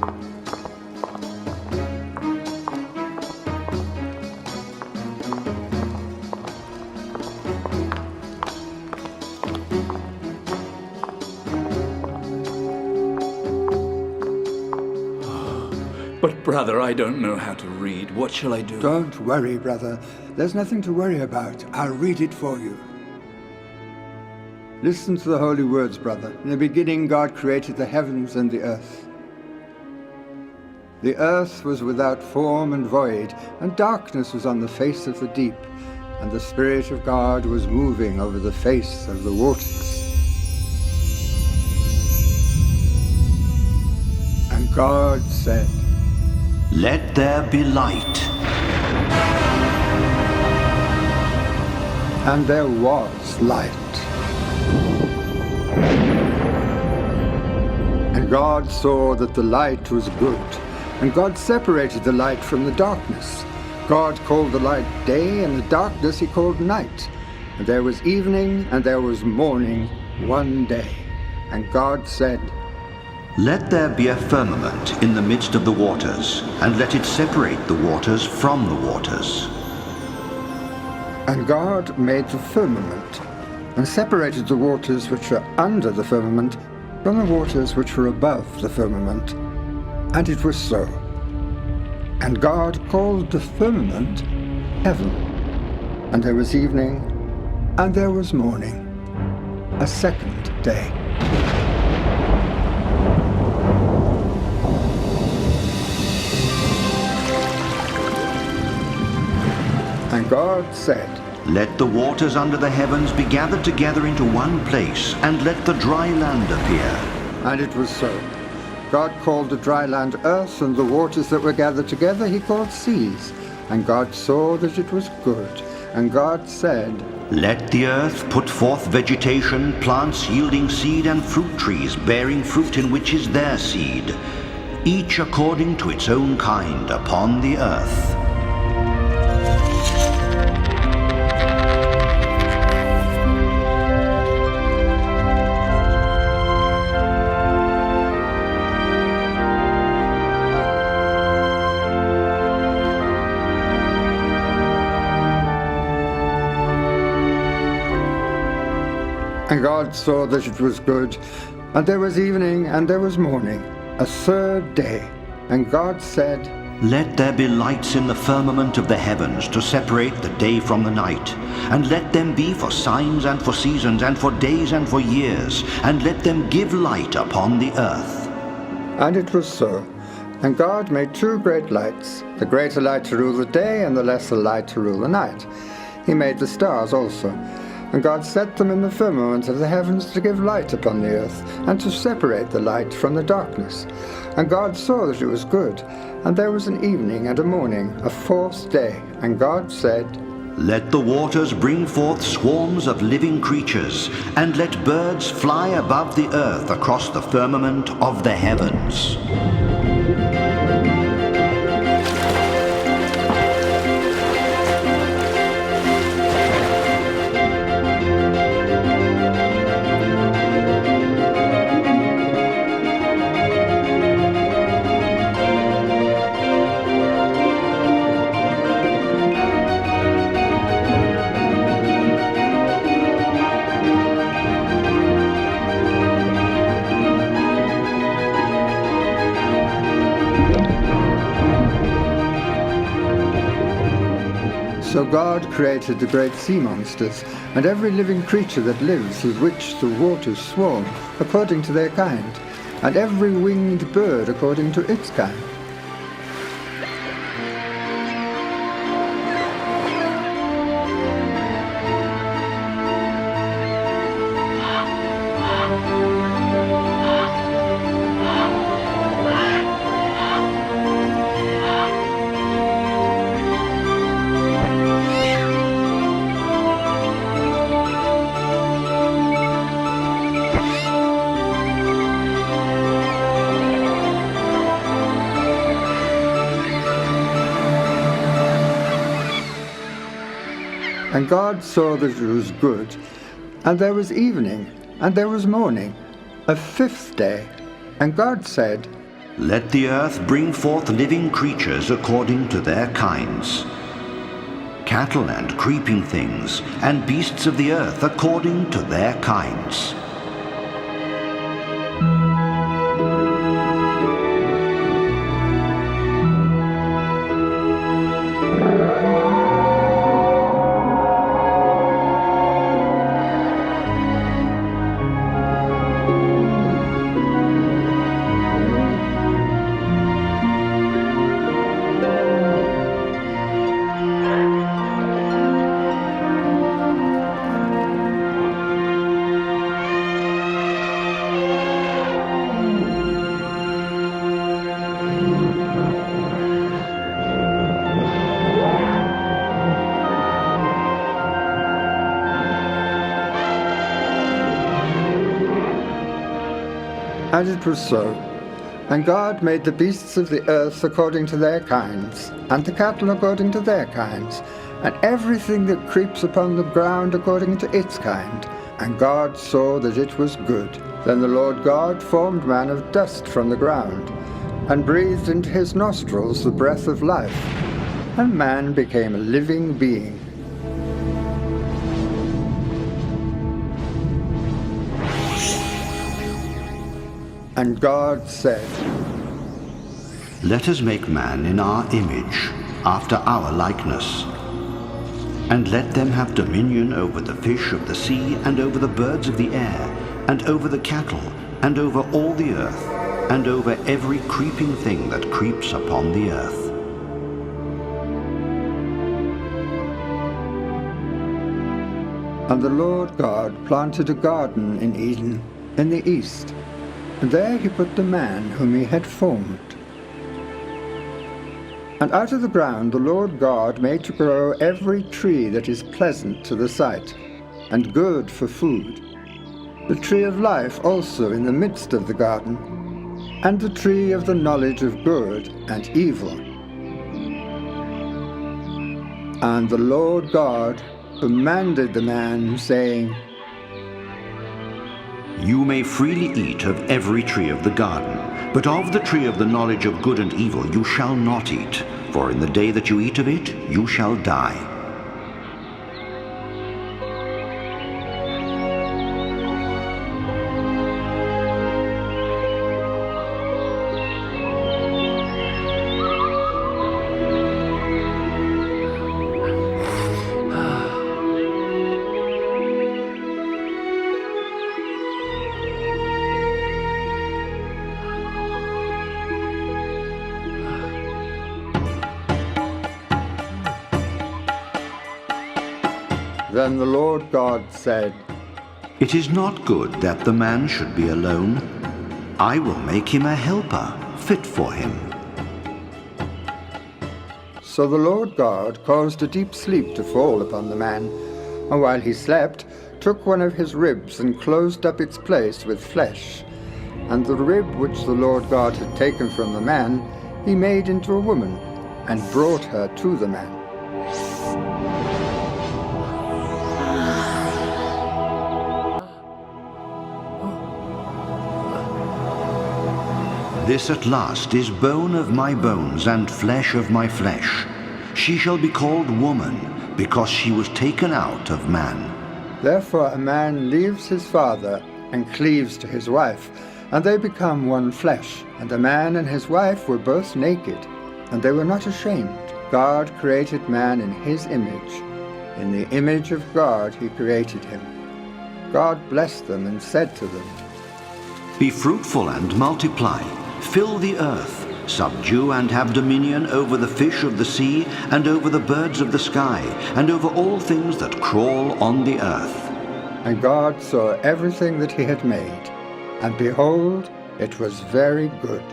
But, brother, I don't know how to read. What shall I do? Don't worry, brother. There's nothing to worry about. I'll read it for you. Listen to the holy words, brother. In the beginning, God created the heavens and the earth. The earth was without form and void, and darkness was on the face of the deep, and the Spirit of God was moving over the face of the waters. And God said, "Let there be light." And there was light. And God saw that the light was good, and God separated the light from the darkness. God called the light day, and the darkness he called night. And there was evening, and there was morning, one day. And God said, "Let there be a firmament in the midst of the waters, and let it separate the waters from the waters." And God made the firmament, and separated the waters which were under the firmament from the waters which were above the firmament. And it was so. And God called the firmament heaven. And there was evening, and there was morning, a second day. And God said, "Let the waters under the heavens be gathered together into one place, and let the dry land appear." And it was so. God called the dry land earth, and the waters that were gathered together he called seas. And God saw that it was good. And God said, "Let the earth put forth vegetation, plants yielding seed, and fruit trees bearing fruit in which is their seed, each according to its own kind upon the earth." And God saw that it was good. And there was evening, and there was morning, a third day. And God said, "Let there be lights in the firmament of the heavens to separate the day from the night, and let them be for signs and for seasons and for days and for years, and let them give light upon the earth." And it was so. And God made two great lights, the greater light to rule the day, and the lesser light to rule the night. He made the stars also. And God set them in the firmament of the heavens to give light upon the earth, and to separate the light from the darkness. And God saw that it was good. And there was an evening and a morning, a fourth day. And God said, "Let the waters bring forth swarms of living creatures, and let birds fly above the earth across the firmament of the heavens." So God created the great sea monsters, and every living creature that lives, with which the waters swarm, according to their kind, and every winged bird according to its kind. And God saw that it was good. And there was evening, and there was morning, a fifth day. And God said, Let the earth bring forth living creatures according to their kinds, cattle and creeping things, and beasts of the earth according to their kinds. And it was so. And God made the beasts of the earth according to their kinds, and the cattle according to their kinds, and everything that creeps upon the ground according to its kind. And God saw that it was good. Then the Lord God formed man of dust from the ground, and breathed into his nostrils the breath of life, and man became a living being. And God said, Let us make man in our image, after our likeness, and let them have dominion over the fish of the sea, and over the birds of the air, and over the cattle, and over all the earth, and over every creeping thing that creeps upon the earth. And the Lord God planted a garden in Eden, in the east, and there he put the man whom he had formed. And out of the ground the Lord God made to grow every tree that is pleasant to the sight, and good for food, the tree of life also in the midst of the garden, and the tree of the knowledge of good and evil. And the Lord God commanded the man, saying, You may freely eat of every tree of the garden, but of the tree of the knowledge of good and evil you shall not eat, for in the day that you eat of it you shall die. Then the Lord God said, It is not good that the man should be alone. I will make him a helper, fit for him. So the Lord God caused a deep sleep to fall upon the man, and while he slept, took one of his ribs and closed up its place with flesh. And the rib which the Lord God had taken from the man, he made into a woman, and brought her to the man. This at last is bone of my bones and flesh of my flesh. She shall be called woman, because she was taken out of man. Therefore a man leaves his father and cleaves to his wife, and they become one flesh. And the man and his wife were both naked, and they were not ashamed. God created man in his image. In the image of God he created him. God blessed them and said to them, Be fruitful and multiply. Fill the earth, subdue and have dominion over the fish of the sea, and over the birds of the sky, and over all things that crawl on the earth. And God saw everything that he had made, and behold, it was very good.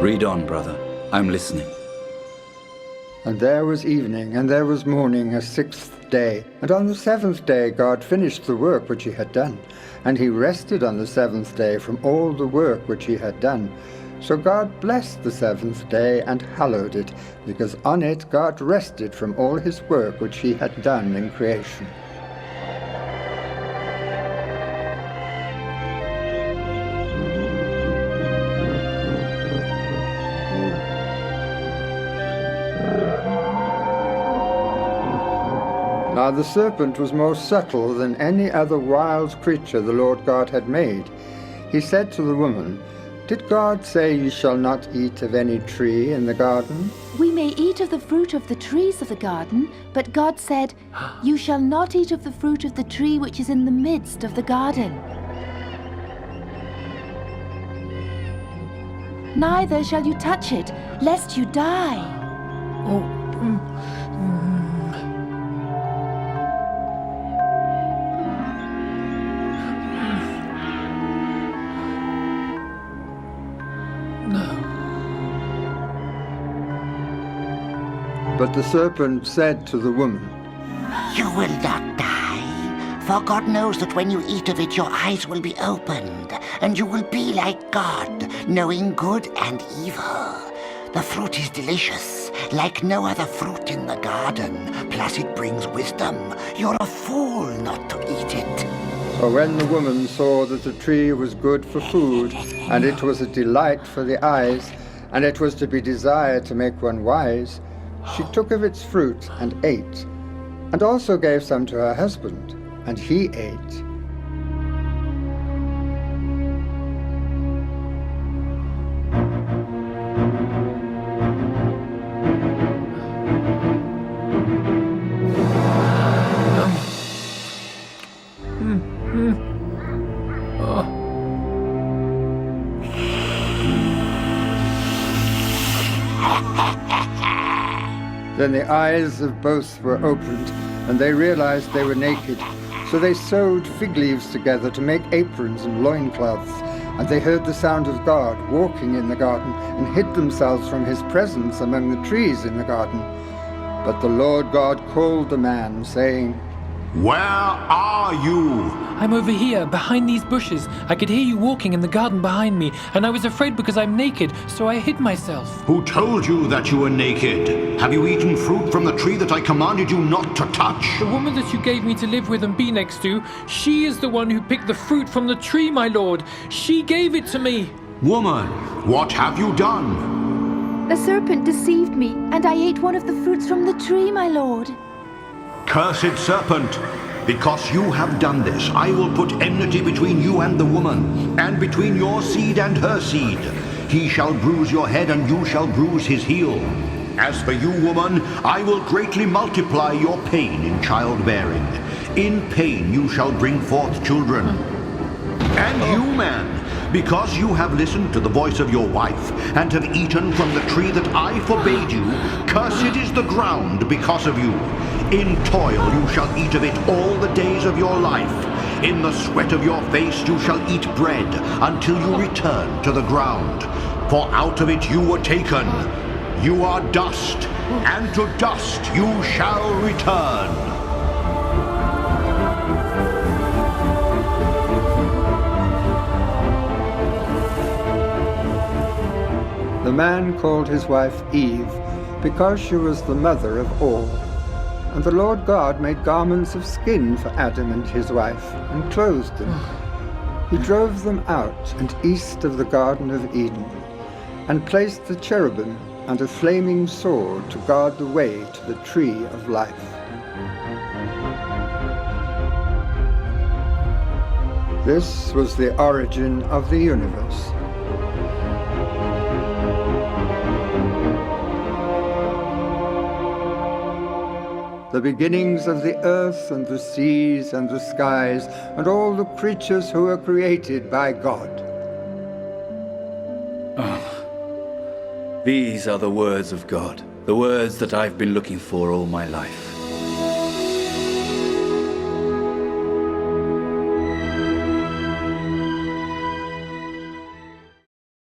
Read on, brother. I'm listening. And there was evening, and there was morning, a sixth day. And on the seventh day God finished the work which he had done. And he rested on the seventh day from all the work which he had done. So God blessed the seventh day and hallowed it, because on it God rested from all his work which he had done in creation. Now the serpent was more subtle than any other wild creature the Lord God had made. He said to the woman, "Did God say you shall not eat of any tree in the garden?" We may eat of the fruit of the trees of the garden, but God said, "You shall not eat of the fruit of the tree which is in the midst of the garden. Neither shall you touch it, lest you die." But the serpent said to the woman, You will not die, for God knows that when you eat of it, your eyes will be opened, and you will be like God, knowing good and evil. The fruit is delicious, like no other fruit in the garden, plus it brings wisdom. You're a fool not to eat it. So when the woman saw that the tree was good for food, and it was a delight for the eyes, and it was to be desired to make one wise, she took of its fruit and ate, and also gave some to her husband, and he ate. Then the eyes of both were opened, and they realized they were naked. So they sewed fig leaves together to make aprons and loincloths. And they heard the sound of God walking in the garden, and hid themselves from his presence among the trees in the garden. But the Lord God called the man, saying, Where are you? I'm over here, behind these bushes. I could hear you walking in the garden behind me, and I was afraid because I'm naked, so I hid myself. Who told you that you were naked? Have you eaten fruit from the tree that I commanded you not to touch? The woman that you gave me to live with and be next to, she is the one who picked the fruit from the tree, my lord. She gave it to me. Woman, what have you done? The serpent deceived me, and I ate one of the fruits from the tree, my lord. Cursed serpent, because you have done this, I will put enmity between you and the woman, and between your seed and her seed. He shall bruise your head, and you shall bruise his heel. As for you, woman, I will greatly multiply your pain in childbearing. In pain you shall bring forth children. And you, man, because you have listened to the voice of your wife, and have eaten from the tree that I forbade you, cursed is the ground because of you. In toil you shall eat of it all the days of your life. In the sweat of your face you shall eat bread, until you return to the ground. For out of it you were taken. You are dust, and to dust you shall return. The man called his wife Eve, because she was the mother of all. And the Lord God made garments of skin for Adam and his wife, and clothed them. He drove them out and east of the Garden of Eden, and placed the cherubim and a flaming sword to guard the way to the tree of life. This was the origin of the universe. The beginnings of the earth and the seas and the skies and all the creatures who were created by God. These are the words of God, the words that I've been looking for all my life.